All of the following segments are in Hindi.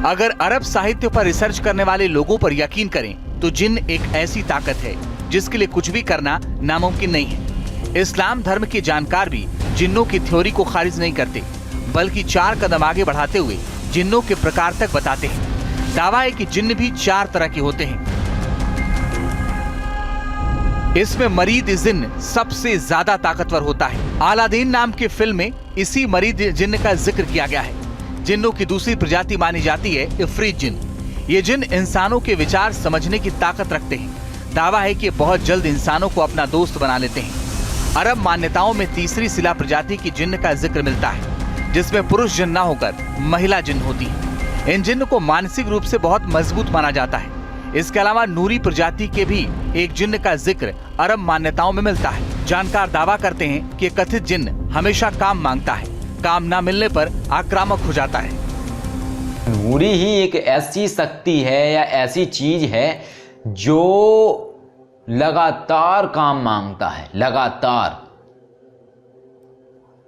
अगर अरब साहित्य पर रिसर्च करने वाले लोगों पर यकीन करें तो जिन्न एक ऐसी ताकत है जिसके लिए कुछ भी करना नामुमकिन नहीं है। इस्लाम धर्म के जानकार भी जिन्नों की थ्योरी को खारिज नहीं करते, बल्कि 4 कदम आगे बढ़ाते हुए जिन्नों के प्रकार तक बताते हैं। दावा है कि जिन्न भी 4 तरह के होते हैं। इसमें मरीद जिन्न सबसे ज्यादा ताकतवर होता है। अलादीन नाम के फिल्म में इसी मरीद जिन्न का जिक्र किया गया है। जिन्नों की दूसरी प्रजाति मानी जाती है इफरीत जिन्न। ये जिन्न इंसानों के विचार समझने की ताकत रखते हैं। दावा है कि बहुत जल्द इंसानों को अपना दोस्त बना लेते हैं। अरब मान्यताओं में तीसरी सिला प्रजाति की जिन्न का जिक्र मिलता है, जिसमें पुरुष जिन्न न होकर महिला जिन्न होती है। इन जिन्न को मानसिक रूप से बहुत मजबूत माना जाता है। इसके अलावा नूरी प्रजाति के भी एक जिन्न का जिक्र अरब मान्यताओं में मिलता है। जानकार दावा करते हैं कि कथित जिन्न हमेशा काम मांगता है, काम न मिलने पर आक्रामक हो जाता है। नूरी ही एक ऐसी शक्ति है या ऐसी चीज है जो लगातार काम मांगता है, लगातार।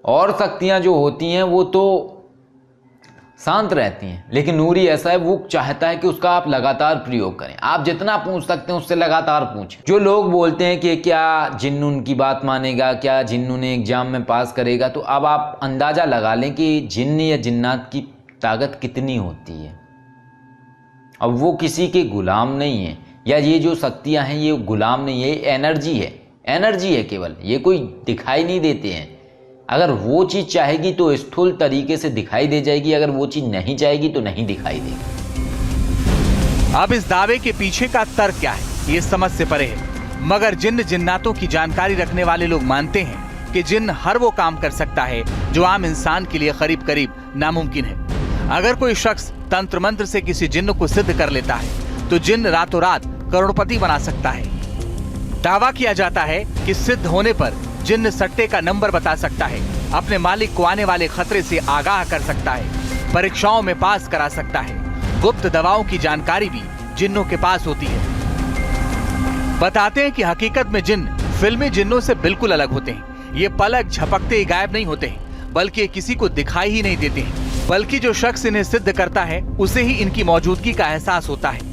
और शक्तियां जो होती हैं वो तो शांत रहती हैं, लेकिन नूरी ऐसा है, वो चाहता है कि उसका आप लगातार प्रयोग करें। आप जितना पूछ सकते हैं उससे लगातार पूछें। जो लोग बोलते हैं कि क्या जिन्न उनकी बात मानेगा, क्या जिन्न उन्हें एग्जाम में पास करेगा, तो अब आप अंदाजा लगा लें कि जिन्न या जिन्नात की ताकत कितनी होती है। अब वो किसी के गुलाम नहीं है, या ये जो शक्तियां हैं ये गुलाम नहीं है, एनर्जी है, एनर्जी है केवल। ये कोई दिखाई नहीं देते हैं। अगर वो चीज चाहेगी तो स्थूल तरीके से दिखाई दे जाएगी, अगर वो चीज नहीं चाहेगी तो नहीं दिखाई देगी। अब इस दावे के पीछे का तर्क क्या है, ये समझ से परे है। मगर जिन्न जिन्नातों की जानकारी रखने वाले लोग मानते हैं कि जिन्न हर वो काम कर सकता है जो आम इंसान के लिए करीब करीब नामुमकिन है। अगर कोई शख्स तंत्र मंत्र से किसी जिन्न को सिद्ध कर लेता है तो जिन्न रातों रात करोड़पति बना सकता है। दावा किया जाता है कि सिद्ध होने पर जिन्न सट्टे का नंबर बता सकता है, अपने मालिक को आने वाले खतरे से आगाह कर सकता है, परीक्षाओं में पास करा सकता है। गुप्त दवाओं की जानकारी भी जिन्नों के पास होती है। बताते हैं कि हकीकत में जिन्न फिल्मी जिन्नों से बिल्कुल अलग होते हैं। ये पलक झपकते ही गायब नहीं होते हैं, बल्कि किसी को दिखाई ही नहीं देते हैं। बल्कि जो शख्स इन्हें सिद्ध करता है उसे ही इनकी मौजूदगी का एहसास होता है।